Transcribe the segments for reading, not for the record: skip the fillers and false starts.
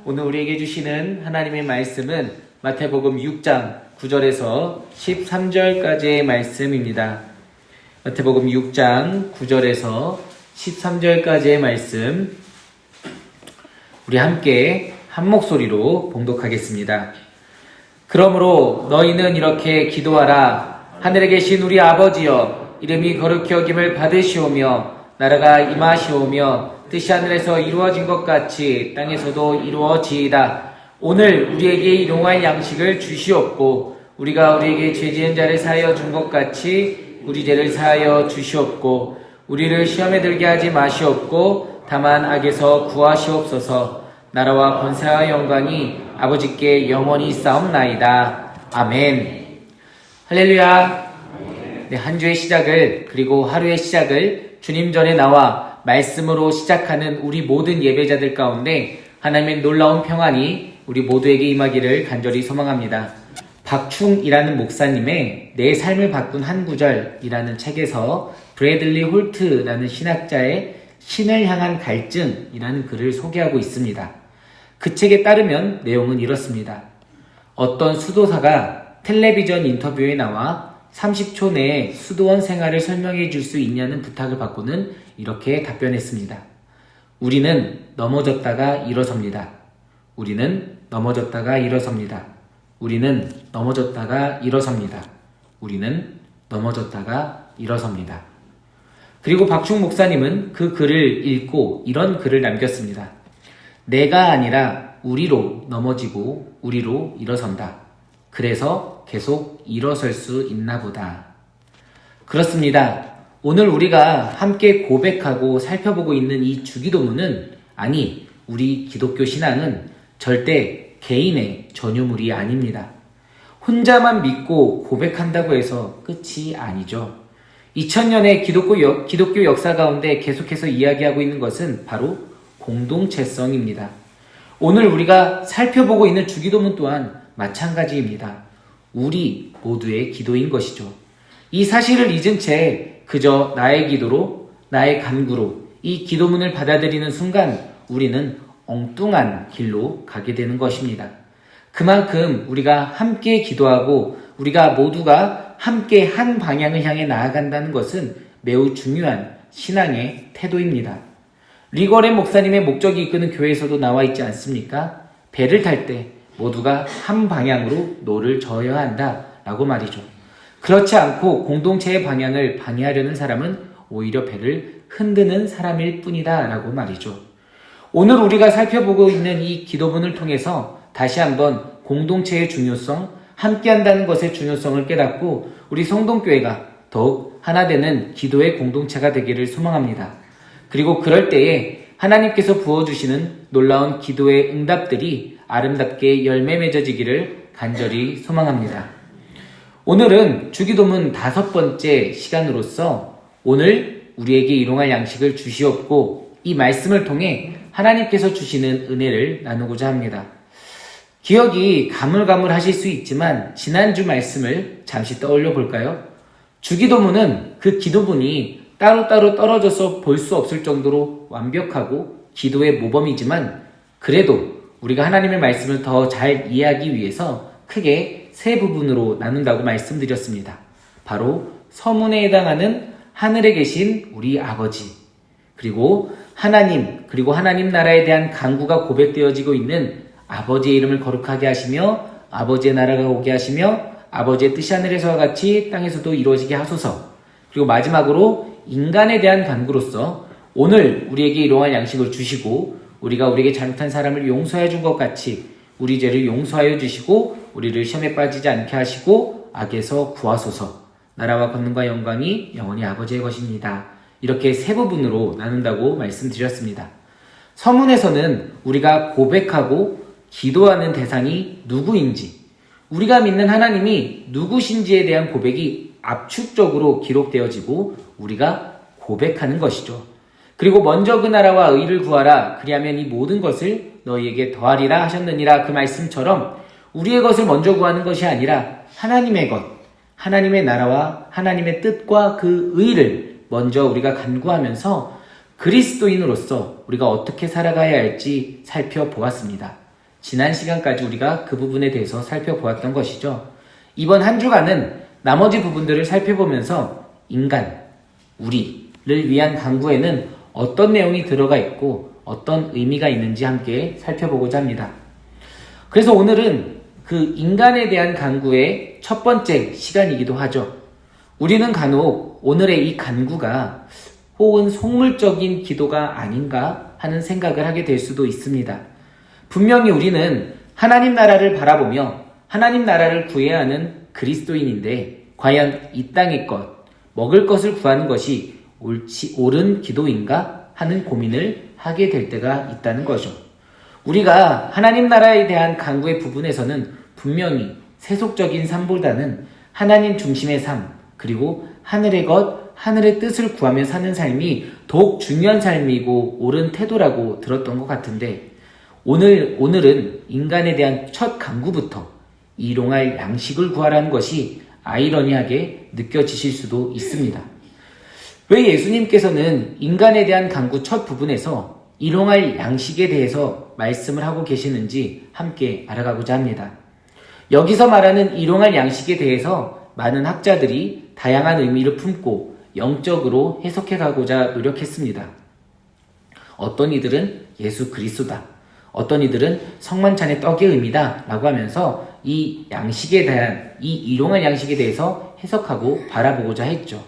오늘 우리에게 주시는 하나님의 말씀은 마태복음 6장 9절에서 13절까지의 말씀입니다. 마태복음 6장 9절에서 13절까지의 말씀, 우리 함께 한 목소리로 봉독하겠습니다. 그러므로 너희는 이렇게 기도하라. 하늘에 계신 우리 아버지여, 이름이 거룩히 여김을 받으시오며 나라가 임하시오며 뜻이 하늘에서 이루어진 것 같이 땅에서도 이루어지이다. 오늘 우리에게 일용할 양식을 주시옵고 우리가 우리에게 죄 지은 자를 사하여 준 것 같이 우리 죄를 사하여 주시옵고 우리를 시험에 들게 하지 마시옵고 다만 악에서 구하시옵소서. 나라와 권세와 영광이 아버지께 영원히 싸움나이다. 아멘. 할렐루야. 네, 한 주의 시작을, 그리고 하루의 시작을 주님 전에 나와 말씀으로 시작하는 우리 모든 예배자들 가운데 하나님의 놀라운 평안이 우리 모두에게 임하기를 간절히 소망합니다. 박충이라는 목사님의 내 삶을 바꾼 한 구절이라는 책에서 브래들리 홀트라는 신학자의 신을 향한 갈증이라는 글을 소개하고 있습니다. 그 책에 따르면 내용은 이렇습니다. 어떤 수도사가 텔레비전 인터뷰에 나와 30초 내에 수도원 생활을 설명해 줄 수 있냐는 부탁을 받고는 이렇게 답변했습니다. 우리는 넘어졌다가 일어섭니다. 우리는 넘어졌다가 일어섭니다. 우리는 넘어졌다가 일어섭니다. 우리는 넘어졌다가 일어섭니다. 그리고 박충 목사님은 그 글을 읽고 이런 글을 남겼습니다. 내가 아니라 우리로 넘어지고 우리로 일어선다. 그래서 계속 일어설 수 있나 보다. 그렇습니다. 오늘 우리가 함께 고백하고 살펴보고 있는 이 주기도문은, 아니, 우리 기독교 신앙은 절대 개인의 전유물이 아닙니다. 혼자만 믿고 고백한다고 해서 끝이 아니죠. 2000년의 기독교 역사 가운데 계속해서 이야기하고 있는 것은 바로 공동체성입니다. 오늘 우리가 살펴보고 있는 주기도문 또한 마찬가지입니다. 우리 모두의 기도인 것이죠. 이 사실을 잊은 채 그저 나의 기도로, 나의 간구로 이 기도문을 받아들이는 순간 우리는 엉뚱한 길로 가게 되는 것입니다. 그만큼 우리가 함께 기도하고 우리가 모두가 함께 한 방향을 향해 나아간다는 것은 매우 중요한 신앙의 태도입니다. 리거렌 목사님의 목적이 이끄는 교회에서도 나와 있지 않습니까? 배를 탈 때 모두가 한 방향으로 노를 저어야 한다 라고 말이죠. 그렇지 않고 공동체의 방향을 방해하려는 사람은 오히려 배를 흔드는 사람일 뿐이다 라고 말이죠. 오늘 우리가 살펴보고 있는 이 기도문을 통해서 다시 한번 공동체의 중요성, 함께한다는 것의 중요성을 깨닫고 우리 성동교회가 더욱 하나 되는 기도의 공동체가 되기를 소망합니다. 그리고 그럴 때에 하나님께서 부어주시는 놀라운 기도의 응답들이 아름답게 열매 맺어지기를 간절히 소망합니다. 오늘은 주기도문 5번째 시간으로서 오늘 우리에게 일용할 양식을 주시옵고 이 말씀을 통해 하나님께서 주시는 은혜를 나누고자 합니다. 기억이 가물가물하실 수 있지만 지난주 말씀을 잠시 떠올려 볼까요? 주기도문은 그 기도문이 따로따로 떨어져서 볼 수 없을 정도로 완벽하고 기도의 모범이지만 그래도 우리가 하나님의 말씀을 더 잘 이해하기 위해서 크게 세 부분으로 나눈다고 말씀드렸습니다. 바로 서문에 해당하는 하늘에 계신 우리 아버지, 그리고 하나님, 그리고 하나님 나라에 대한 간구가 고백되어지고 있는 아버지의 이름을 거룩하게 하시며 아버지의 나라가 오게 하시며 아버지의 뜻이 하늘에서와 같이 땅에서도 이루어지게 하소서. 그리고 마지막으로 인간에 대한 간구로서 오늘 우리에게 일용할 양식을 주시고 우리가 우리에게 잘못한 사람을 용서해 준 것 같이 우리 죄를 용서하여 주시고 우리를 시험에 빠지지 않게 하시고 악에서 구하소서. 나라와 권능과 영광이 영원히 아버지의 것입니다. 이렇게 세 부분으로 나눈다고 말씀드렸습니다. 서문에서는 우리가 고백하고 기도하는 대상이 누구인지, 우리가 믿는 하나님이 누구신지에 대한 고백이 압축적으로 기록되어지고 우리가 고백하는 것이죠. 그리고 먼저 그 나라와 의를 구하라. 그리하면 이 모든 것을 너희에게 더하리라 하셨느니라. 그 말씀처럼 우리의 것을 먼저 구하는 것이 아니라 하나님의 것, 하나님의 나라와 하나님의 뜻과 그 의를 먼저 우리가 간구하면서 그리스도인으로서 우리가 어떻게 살아가야 할지 살펴보았습니다. 지난 시간까지 우리가 그 부분에 대해서 살펴보았던 것이죠. 이번 한 주간은 나머지 부분들을 살펴보면서 인간, 우리를 위한 간구에는 어떤 내용이 들어가 있고 어떤 의미가 있는지 함께 살펴보고자 합니다. 그래서 오늘은 그 인간에 대한 간구의 첫 번째 시간이기도 하죠. 우리는 간혹 오늘의 이 간구가 혹은 속물적인 기도가 아닌가 하는 생각을 하게 될 수도 있습니다. 분명히 우리는 하나님 나라를 바라보며 하나님 나라를 구해야 하는 그리스도인인데 과연 이 땅의 것, 먹을 것을 구하는 것이 옳은 기도인가 하는 고민을 하게 될 때가 있다는 거죠. 우리가 하나님 나라에 대한 간구의 부분에서는 분명히 세속적인 삶보다는 하나님 중심의 삶, 그리고 하늘의 것, 하늘의 뜻을 구하며 사는 삶이 더욱 중요한 삶이고 옳은 태도라고 들었던 것 같은데 오늘은 인간에 대한 첫 간구부터 일용할 양식을 구하라는 것이 아이러니하게 느껴지실 수도 있습니다. 왜 예수님께서는 인간에 대한 간구 첫 부분에서 일용할 양식에 대해서 말씀을 하고 계시는지 함께 알아가고자 합니다. 여기서 말하는 일용할 양식에 대해서 많은 학자들이 다양한 의미를 품고 영적으로 해석해 가고자 노력했습니다. 어떤 이들은 예수 그리스도다, 어떤 이들은 성만찬의 떡의 의미다 라고 하면서 이 양식에 대한, 이 일용할 양식에 대해서 해석하고 바라보고자 했죠.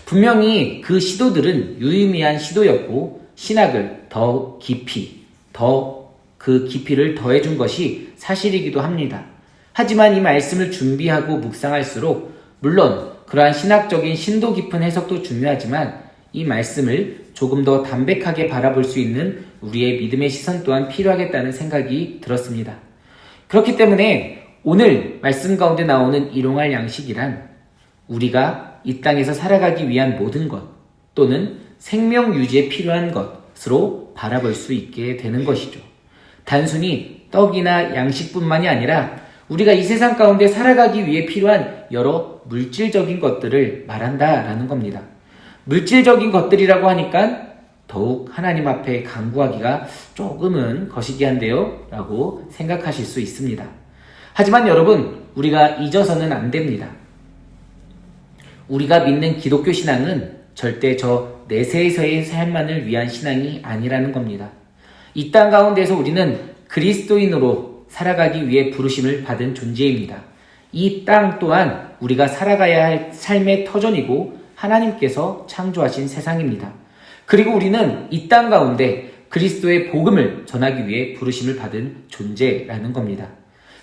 분명히 그 시도들은 유의미한 시도였고 신학을 더 깊이, 그 깊이를 더해준 것이 사실이기도 합니다. 하지만 이 말씀을 준비하고 묵상할수록 물론 그러한 신학적인 심도 깊은 해석도 중요하지만 이 말씀을 조금 더 담백하게 바라볼 수 있는 우리의 믿음의 시선 또한 필요하겠다는 생각이 들었습니다. 그렇기 때문에 오늘 말씀 가운데 나오는 일용할 양식이란 우리가 이 땅에서 살아가기 위한 모든 것 또는 생명 유지에 필요한 것으로 바라볼 수 있게 되는 것이죠. 단순히 떡이나 양식뿐만이 아니라 우리가 이 세상 가운데 살아가기 위해 필요한 여러 물질적인 것들을 말한다라는 겁니다. 물질적인 것들이라고 하니까 더욱 하나님 앞에 간구하기가 조금은 거시기한데요 라고 생각하실 수 있습니다. 하지만 여러분, 우리가 잊어서는 안 됩니다. 우리가 믿는 기독교 신앙은 절대 저 내세에서의 삶만을 위한 신앙이 아니라는 겁니다. 이 땅 가운데서 우리는 그리스도인으로 살아가기 위해 부르심을 받은 존재입니다. 이 땅 또한 우리가 살아가야 할 삶의 터전이고 하나님께서 창조하신 세상입니다. 그리고 우리는 이 땅 가운데 그리스도의 복음을 전하기 위해 부르심을 받은 존재라는 겁니다.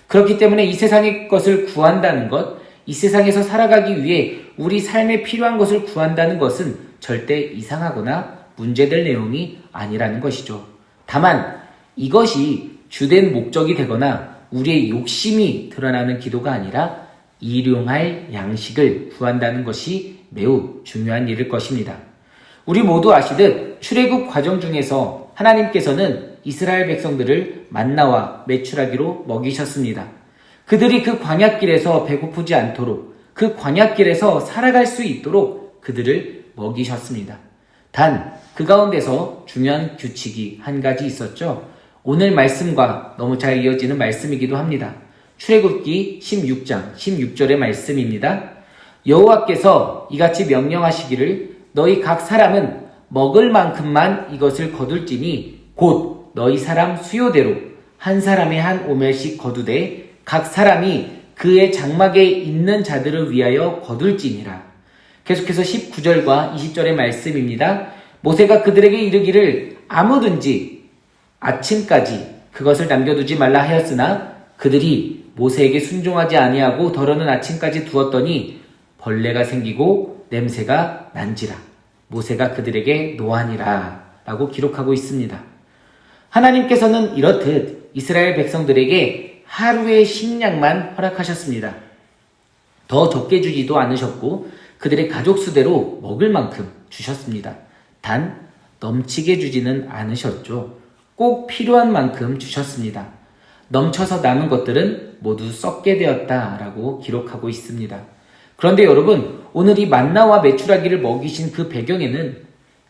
그렇기 때문에 이 세상의 것을 구한다는 것, 이 세상에서 살아가기 위해 우리 삶에 필요한 것을 구한다는 것은 절대 이상하거나 문제될 내용이 아니라는 것이죠. 다만 이것이 주된 목적이 되거나 우리의 욕심이 드러나는 기도가 아니라 일용할 양식을 구한다는 것이 매우 중요한 일일 것입니다. 우리 모두 아시듯 출애굽 과정 중에서 하나님께서는 이스라엘 백성들을 만나와 메추라기로 먹이셨습니다. 그들이 그 광야길에서 배고프지 않도록 그 광야길에서 살아갈 수 있도록 그들을 먹이셨습니다. 단 그 가운데서 중요한 규칙이 한 가지 있었죠. 오늘 말씀과 너무 잘 이어지는 말씀이기도 합니다. 출애굽기 16장 16절의 말씀입니다. 여호와께서 이같이 명령하시기를 너희 각 사람은 먹을 만큼만 이것을 거둘지니 곧 너희 사람 수요대로 한 사람의 한 오멜씩 거두되 각 사람이 그의 장막에 있는 자들을 위하여 거둘지니라. 계속해서 19절과 20절의 말씀입니다. 모세가 그들에게 이르기를 아무든지 아침까지 그것을 남겨두지 말라 하였으나 그들이 모세에게 순종하지 아니하고 더러는 아침까지 두었더니 벌레가 생기고 냄새가 난지라. 모세가 그들에게 노하니라 라고 기록하고 있습니다. 하나님께서는 이렇듯 이스라엘 백성들에게 하루의 식량만 허락하셨습니다. 더 적게 주지도 않으셨고 그들의 가족 수대로 먹을 만큼 주셨습니다. 단 넘치게 주지는 않으셨죠. 꼭 필요한 만큼 주셨습니다. 넘쳐서 남은 것들은 모두 썩게 되었다라고 기록하고 있습니다. 그런데 여러분, 오늘 이 만나와 메추라기를 먹이신 그 배경에는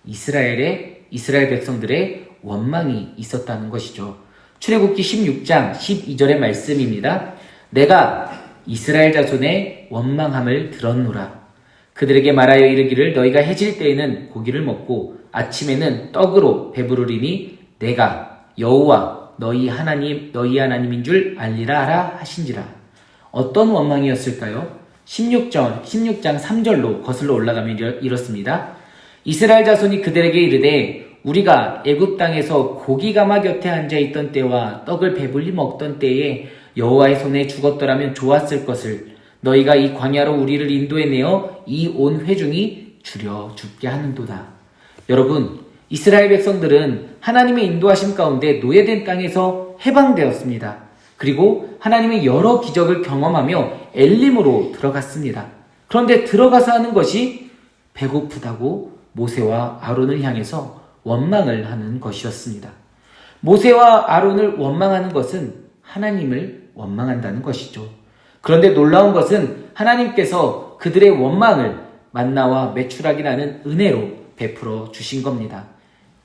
이스라엘의 이스라엘 백성들의 원망이 있었다는 것이죠. 출애굽기 16장 12절의 말씀입니다. 내가 이스라엘 자손의 원망함을 들었노라. 그들에게 말하여 이르기를 너희가 해질 때에는 고기를 먹고 아침에는 떡으로 배부르리니 내가 여호와 너희 하나님인 줄 알리라 하라 하신지라. 어떤 원망이었을까요? 16장 3절로 거슬러 올라가면 이렇습니다. 이스라엘 자손이 그들에게 이르되 우리가 애굽 땅에서 고기 가마 곁에 앉아 있던 때와 떡을 배불리 먹던 때에 여호와의 손에 죽었더라면 좋았을 것을 너희가 이 광야로 우리를 인도해 내어 이 온 회중이 줄여 죽게 하는도다. 여러분, 이스라엘 백성들은 하나님의 인도하심 가운데 노예된 땅에서 해방되었습니다. 그리고 하나님의 여러 기적을 경험하며 엘림으로 들어갔습니다. 그런데 들어가서 하는 것이 배고프다고 모세와 아론을 향해서 원망을 하는 것이었습니다. 모세와 아론을 원망하는 것은 하나님을 원망한다는 것이죠. 그런데 놀라운 것은 하나님께서 그들의 원망을 만나와 메추라기라는 은혜로 베풀어 주신 겁니다.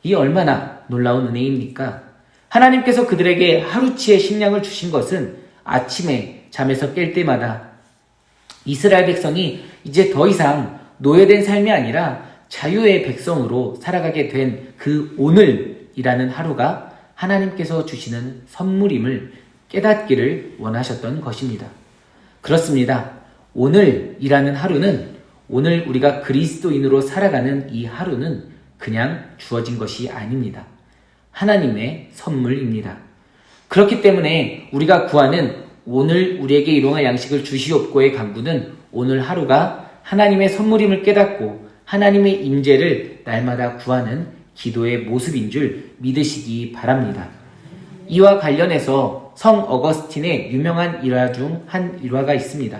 이 얼마나 놀라운 은혜입니까? 하나님께서 그들에게 하루치의 식량을 주신 것은 아침에 잠에서 깰 때마다 이스라엘 백성이 이제 더 이상 노예된 삶이 아니라 자유의 백성으로 살아가게 된 그 오늘이라는 하루가 하나님께서 주시는 선물임을 깨닫기를 원하셨던 것입니다. 그렇습니다. 오늘이라는 하루는 오늘 우리가 그리스도인으로 살아가는 이 하루는 그냥 주어진 것이 아닙니다. 하나님의 선물입니다. 그렇기 때문에 우리가 구하는 오늘 우리에게 일용할 양식을 주시옵고의 간구는 오늘 하루가 하나님의 선물임을 깨닫고 하나님의 임재를 날마다 구하는 기도의 모습인 줄 믿으시기 바랍니다. 이와 관련해서 성 어거스틴의 유명한 일화 중 한 일화가 있습니다.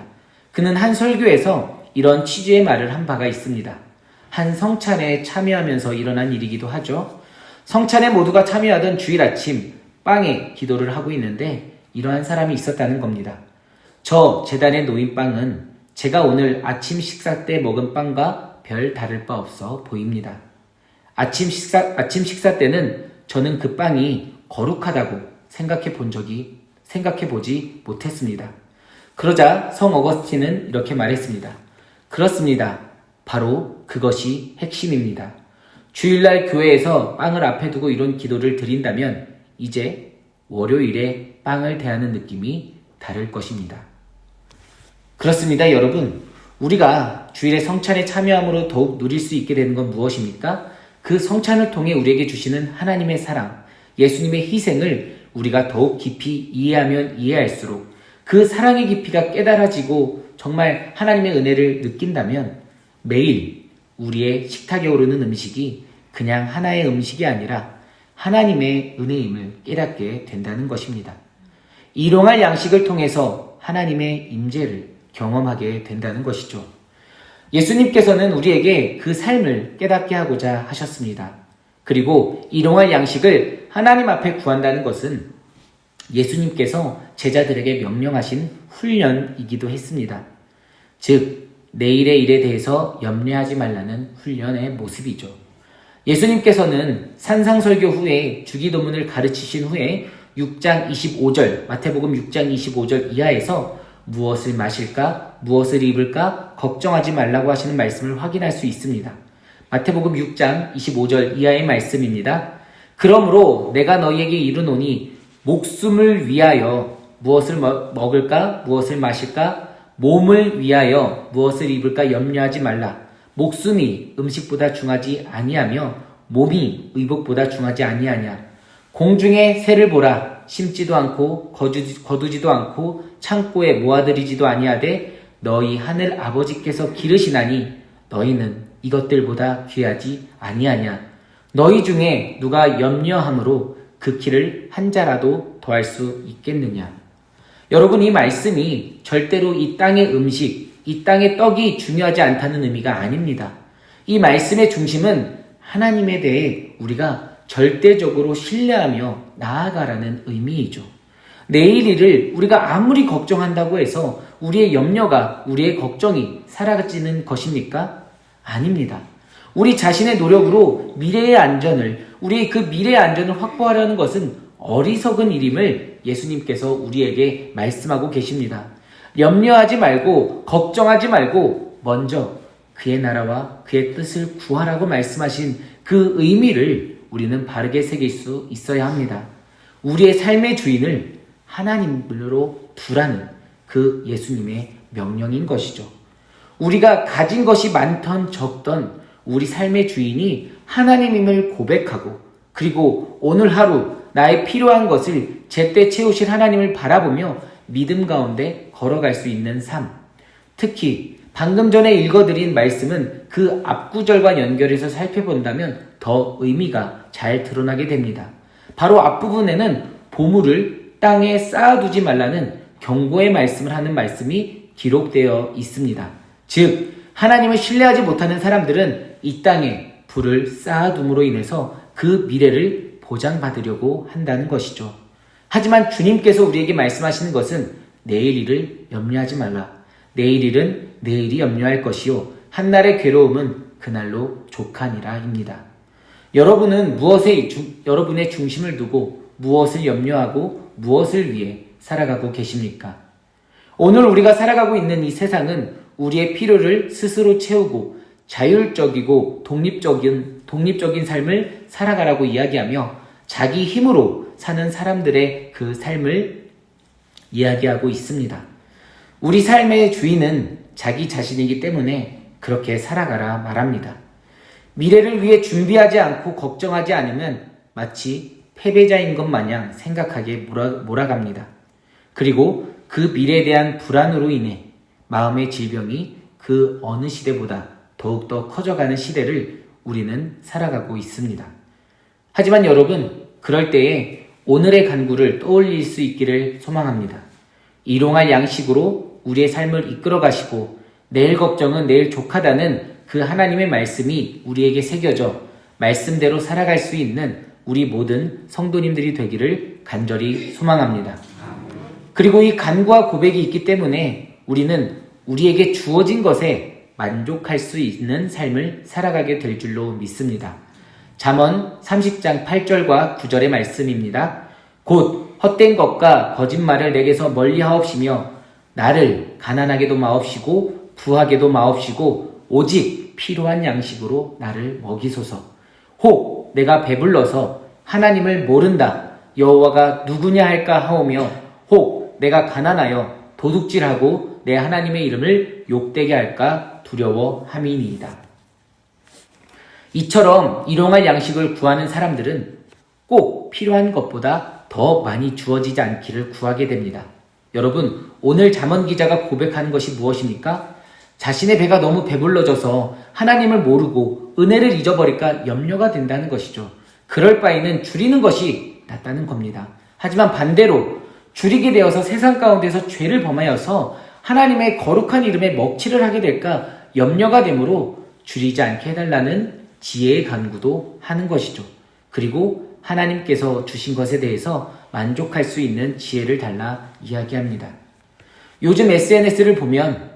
그는 한 설교에서 이런 취지의 말을 한 바가 있습니다. 한 성찬에 참여하면서 일어난 일이기도 하죠. 성찬에 모두가 참여하던 주일 아침 빵에 기도를 하고 있는데 이러한 사람이 있었다는 겁니다. 저 제단에 놓인 빵은 제가 오늘 아침 식사 때 먹은 빵과 별 다를 바 없어 보입니다. 아침 식사 때는 저는 그 빵이 거룩하다고 생각해 보지 못했습니다. 그러자 성 어거스틴은 이렇게 말했습니다. 그렇습니다. 바로 그것이 핵심입니다. 주일날 교회에서 빵을 앞에 두고 이런 기도를 드린다면 이제 월요일에 빵을 대하는 느낌이 다를 것입니다. 그렇습니다, 여러분. 우리가 주일에 성찬에 참여함으로 더욱 누릴 수 있게 되는 건 무엇입니까? 그 성찬을 통해 우리에게 주시는 하나님의 사랑, 예수님의 희생을 우리가 더욱 깊이 이해하면 이해할수록 그 사랑의 깊이가 깨달아지고 정말 하나님의 은혜를 느낀다면 매일 우리의 식탁에 오르는 음식이 그냥 하나의 음식이 아니라 하나님의 은혜임을 깨닫게 된다는 것입니다. 일용할 양식을 통해서 하나님의 임재를 경험하게 된다는 것이죠. 예수님께서는 우리에게 그 삶을 깨닫게 하고자 하셨습니다. 그리고 일용할 양식을 하나님 앞에 구한다는 것은 예수님께서 제자들에게 명령하신 훈련이기도 했습니다. 즉, 내일의 일에 대해서 염려하지 말라는 훈련의 모습이죠. 예수님께서는 산상설교 후에 주기도문을 가르치신 후에 6장 25절, 마태복음 6장 25절 이하에서 무엇을 마실까, 무엇을 입을까 걱정하지 말라고 하시는 말씀을 확인할 수 있습니다. 마태복음 6장 25절 이하의 말씀입니다. 그러므로 내가 너희에게 이르노니 목숨을 위하여 무엇을 먹을까, 무엇을 마실까, 몸을 위하여 무엇을 입을까 염려하지 말라. 목숨이 음식보다 중하지 아니하며 몸이 의복보다 중하지 아니하냐. 공중의 새를 보라. 심지도 않고 거두지도 않고 창고에 모아들이지도 아니하되 너희 하늘 아버지께서 기르시나니 너희는 이것들보다 귀하지 아니하냐. 너희 중에 누가 염려함으로 그 키를 한 자라도 더할 수 있겠느냐. 여러분, 이 말씀이 절대로 이 땅의 음식, 이 땅의 떡이 중요하지 않다는 의미가 아닙니다. 이 말씀의 중심은 하나님에 대해 우리가 절대적으로 신뢰하며 나아가라는 의미이죠. 내일 일을 우리가 아무리 걱정한다고 해서 우리의 염려가, 우리의 걱정이 사라지는 것입니까? 아닙니다. 우리 자신의 노력으로 미래의 안전을, 우리 그 미래의 안전을 확보하려는 것은 어리석은 일임을 예수님께서 우리에게 말씀하고 계십니다. 염려하지 말고 걱정하지 말고 먼저 그의 나라와 그의 뜻을 구하라고 말씀하신 그 의미를 우리는 바르게 새길 수 있어야 합니다. 우리의 삶의 주인을 하나님으로 두라는 그 예수님의 명령인 것이죠. 우리가 가진 것이 많던 적던 우리 삶의 주인이 하나님임을 고백하고, 그리고 오늘 하루 나의 필요한 것을 제때 채우실 하나님을 바라보며 믿음 가운데 걸어갈 수 있는 삶. 특히 방금 전에 읽어드린 말씀은 그 앞구절과 연결해서 살펴본다면 더 의미가 잘 드러나게 됩니다. 바로 앞부분에는 보물을 땅에 쌓아두지 말라는 경고의 말씀을 하는 말씀이 기록되어 있습니다. 즉, 하나님을 신뢰하지 못하는 사람들은 이 땅에 불을 쌓아둠으로 인해서 그 미래를 보장받으려고 한다는 것이죠. 하지만 주님께서 우리에게 말씀하시는 것은 내일 일을 염려하지 말라. 내일 일은 내일이 염려할 것이요 한날의 괴로움은 그날로 족하니라입니다. 여러분은 여러분의 중심을 두고 무엇을 염려하고 무엇을 위해 살아가고 계십니까? 오늘 우리가 살아가고 있는 이 세상은 우리의 필요를 스스로 채우고 자율적이고 독립적인 삶을 살아가라고 이야기하며 자기 힘으로 사는 사람들의 그 삶을 이야기하고 있습니다. 우리 삶의 주인은 자기 자신이기 때문에 그렇게 살아가라 말합니다. 미래를 위해 준비하지 않고 걱정하지 않으면 마치 패배자인 것 마냥 생각하게 몰아갑니다. 그리고 그 미래에 대한 불안으로 인해 마음의 질병이 그 어느 시대보다 더욱더 커져가는 시대를 우리는 살아가고 있습니다. 하지만 여러분, 그럴 때에 오늘의 간구를 떠올릴 수 있기를 소망합니다. 일용할 양식으로 우리의 삶을 이끌어 가시고 내일 걱정은 내일 족하다는 그 하나님의 말씀이 우리에게 새겨져 말씀대로 살아갈 수 있는 우리 모든 성도님들이 되기를 간절히 소망합니다. 그리고 이 간구와 고백이 있기 때문에 우리는 우리에게 주어진 것에 만족할 수 있는 삶을 살아가게 될 줄로 믿습니다. 잠언 30장 8절과 9절의 말씀입니다. 곧 헛된 것과 거짓말을 내게서 멀리 하옵시며 나를 가난하게도 마옵시고 부하게도 마옵시고 오직 필요한 양식으로 나를 먹이소서. 혹 내가 배불러서 하나님을 모른다 여호와가 누구냐 할까 하오며 혹 내가 가난하여 도둑질하고 내 하나님의 이름을 욕되게 할까 두려워함이니이다. 이처럼 일용할 양식을 구하는 사람들은 꼭 필요한 것보다 더 많이 주어지지 않기를 구하게 됩니다. 여러분, 오늘 잠언 기자가 고백하는 것이 무엇입니까? 자신의 배가 너무 배불러져서 하나님을 모르고 은혜를 잊어버릴까 염려가 된다는 것이죠. 그럴 바에는 줄이는 것이 낫다는 겁니다. 하지만 반대로 줄이게 되어서 세상 가운데서 죄를 범하여서 하나님의 거룩한 이름에 먹칠을 하게 될까 염려가 되므로 줄이지 않게 해달라는 지혜의 간구도 하는 것이죠. 그리고 하나님께서 주신 것에 대해서 만족할 수 있는 지혜를 달라 이야기합니다. 요즘 SNS를 보면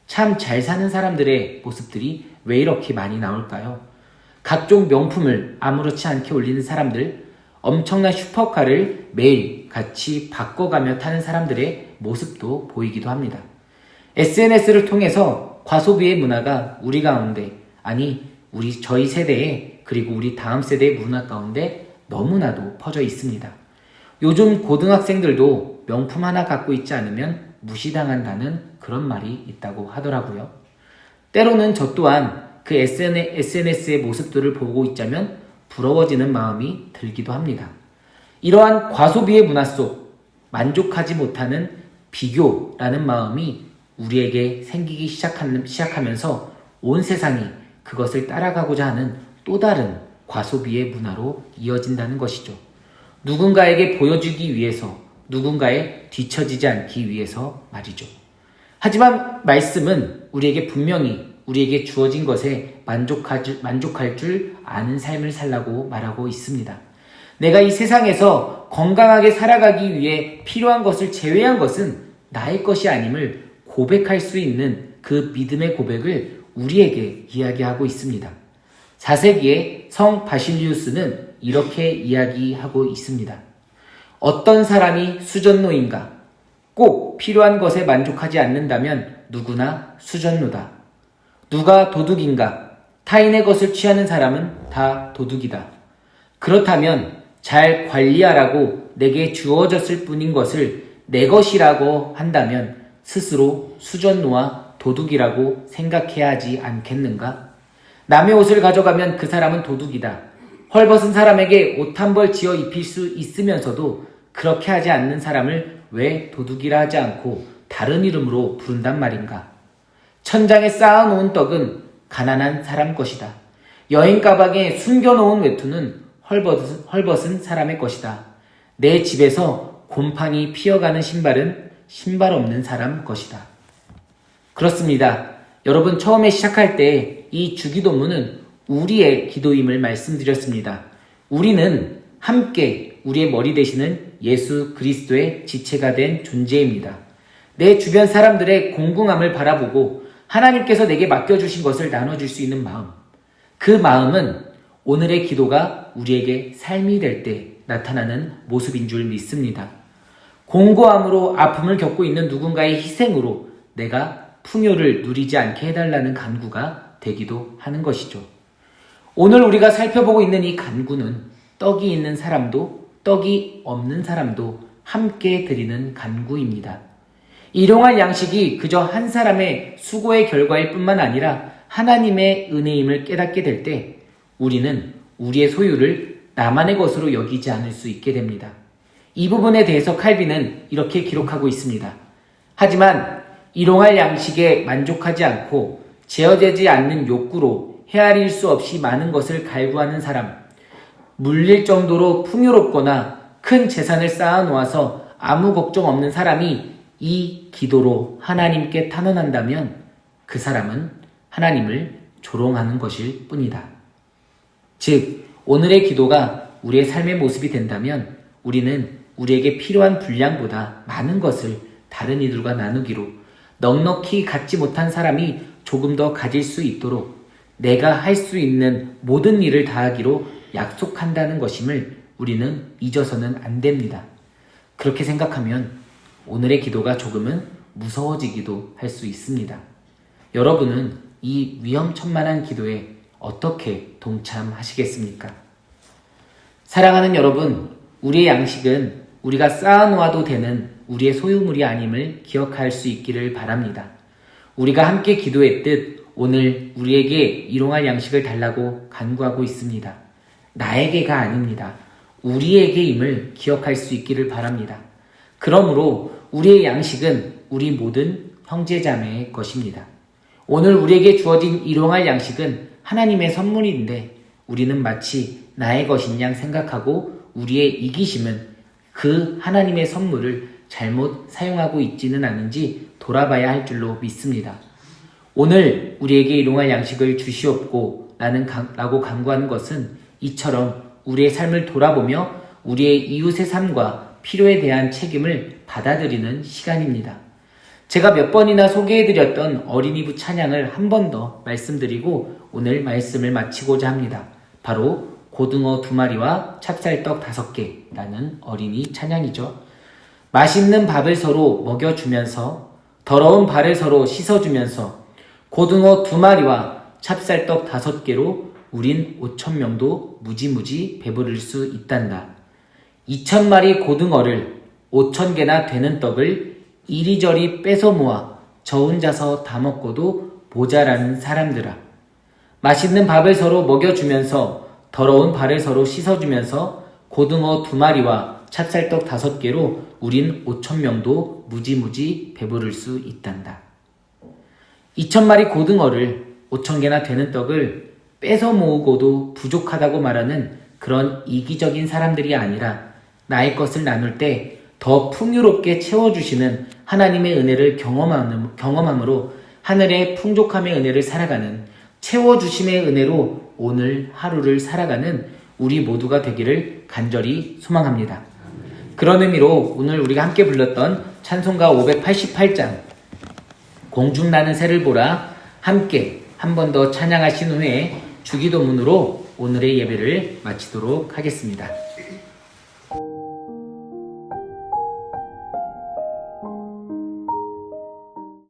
참 잘 사는 사람들의 모습들이 왜 이렇게 많이 나올까요? 각종 명품을 아무렇지 않게 올리는 사람들, 엄청난 슈퍼카를 매일 같이 바꿔가며 타는 사람들의 모습도 보이기도 합니다. SNS를 통해서 과소비의 문화가 우리 가운데, 저희 세대에, 그리고 우리 다음 세대의 문화 가운데 너무나도 퍼져 있습니다. 요즘 고등학생들도 명품 하나 갖고 있지 않으면 무시당한다는 그런 말이 있다고 하더라고요. 때로는 저 또한 그 SNS의 모습들을 보고 있자면 부러워지는 마음이 들기도 합니다. 이러한 과소비의 문화 속 만족하지 못하는 비교라는 마음이 우리에게 생기기 시작하면서 온 세상이 그것을 따라가고자 하는 또 다른 과소비의 문화로 이어진다는 것이죠. 누군가에게 보여주기 위해서, 누군가에 뒤처지지 않기 위해서 말이죠. 하지만 말씀은 우리에게 분명히 우리에게 주어진 것에 만족할 줄 아는 삶을 살라고 말하고 있습니다. 내가 이 세상에서 건강하게 살아가기 위해 필요한 것을 제외한 것은 나의 것이 아님을 고백할 수 있는 그 믿음의 고백을 우리에게 이야기하고 있습니다. 4세기의 성 바실리우스는 이렇게 이야기하고 있습니다. 어떤 사람이 수전노인가? 꼭 필요한 것에 만족하지 않는다면 누구나 수전노다. 누가 도둑인가? 타인의 것을 취하는 사람은 다 도둑이다. 그렇다면 잘 관리하라고 내게 주어졌을 뿐인 것을 내 것이라고 한다면 스스로 수전노와 도둑이라고 생각해야 하지 않겠는가? 남의 옷을 가져가면 그 사람은 도둑이다. 헐벗은 사람에게 옷 한 벌 지어 입힐 수 있으면서도 그렇게 하지 않는 사람을 왜 도둑이라 하지 않고 다른 이름으로 부른단 말인가? 천장에 쌓아놓은 떡은 가난한 사람 것이다. 여행 가방에 숨겨놓은 외투는 헐벗은 사람의 것이다. 내 집에서 곰팡이 피어가는 신발은 신발 없는 사람 것이다. 그렇습니다. 여러분, 처음에 시작할 때 이 주기도문은 우리의 기도임을 말씀드렸습니다. 우리는 함께 우리의 머리 되시는 예수 그리스도의 지체가 된 존재입니다. 내 주변 사람들의 공공함을 바라보고 하나님께서 내게 맡겨주신 것을 나눠줄 수 있는 마음, 그 마음은 오늘의 기도가 우리에게 삶이 될 때 나타나는 모습인 줄 믿습니다. 공고함으로 아픔을 겪고 있는 누군가의 희생으로 내가 풍요를 누리지 않게 해달라는 간구가 되기도 하는 것이죠. 오늘 우리가 살펴보고 있는 이 간구는 떡이 있는 사람도 떡이 없는 사람도 함께 드리는 간구입니다. 일용할 양식이 그저 한 사람의 수고의 결과일 뿐만 아니라 하나님의 은혜임을 깨닫게 될 때 우리는 우리의 소유를 나만의 것으로 여기지 않을 수 있게 됩니다. 이 부분에 대해서 칼빈은 이렇게 기록하고 있습니다. 하지만 일용할 양식에 만족하지 않고 제어되지 않는 욕구로 헤아릴 수 없이 많은 것을 갈구하는 사람, 물릴 정도로 풍요롭거나 큰 재산을 쌓아놓아서 아무 걱정 없는 사람이 이 기도로 하나님께 탄원한다면 그 사람은 하나님을 조롱하는 것일 뿐이다. 즉, 오늘의 기도가 우리의 삶의 모습이 된다면 우리는 우리에게 필요한 분량보다 많은 것을 다른 이들과 나누기로, 넉넉히 갖지 못한 사람이 조금 더 가질 수 있도록 내가 할 수 있는 모든 일을 다하기로 약속한다는 것임을 우리는 잊어서는 안 됩니다. 그렇게 생각하면 오늘의 기도가 조금은 무서워지기도 할 수 있습니다. 여러분은 이 위험천만한 기도에 어떻게 동참하시겠습니까? 사랑하는 여러분, 우리의 양식은 우리가 쌓아놓아도 되는 우리의 소유물이 아님을 기억할 수 있기를 바랍니다. 우리가 함께 기도했듯 오늘 우리에게 일용할 양식을 달라고 간구하고 있습니다. 나에게가 아닙니다. 우리에게임을 기억할 수 있기를 바랍니다. 그러므로 우리의 양식은 우리 모든 형제자매의 것입니다. 오늘 우리에게 주어진 일용할 양식은 하나님의 선물인데 우리는 마치 나의 것인 양 생각하고 우리의 이기심은 그 하나님의 선물을 잘못 사용하고 있지는 않은지 돌아봐야 할 줄로 믿습니다. 오늘 우리에게 일용할 양식을 주시옵고 라고 간구하는 것은 이처럼 우리의 삶을 돌아보며 우리의 이웃의 삶과 필요에 대한 책임을 받아들이는 시간입니다. 제가 몇 번이나 소개해드렸던 어린이부 찬양을 한 번 더 말씀드리고 오늘 말씀을 마치고자 합니다. 바로 고등어 2마리와 찹쌀떡 5개라는 어린이 찬양이죠. 맛있는 밥을 서로 먹여주면서 더러운 발을 서로 씻어주면서 고등어 2마리와 찹쌀떡 5개로 우린 5,000명도 무지무지 배부를 수 있단다. 2,000마리 고등어를 5,000개나 되는 떡을 이리저리 뺏어 모아 저 혼자서 다 먹고도 모자라는 사람들아. 맛있는 밥을 서로 먹여주면서 더러운 발을 서로 씻어주면서 고등어 2마리와 찹쌀떡 5개로 우린 5,000명도 무지무지 배부를 수 있단다. 2,000마리 고등어를 5,000개나 되는 떡을 뺏어 모으고도 부족하다고 말하는 그런 이기적인 사람들이 아니라 나의 것을 나눌 때 더 풍요롭게 채워주시는 하나님의 은혜를 경험함으로 하늘의 풍족함의 은혜를 살아가는, 채워주심의 은혜로 오늘 하루를 살아가는 우리 모두가 되기를 간절히 소망합니다. 그런 의미로 오늘 우리가 함께 불렀던 찬송가 588장 공중나는 새를 보라 함께 한 번 더 찬양하신 후에 주기도문으로 오늘의 예배를 마치도록 하겠습니다.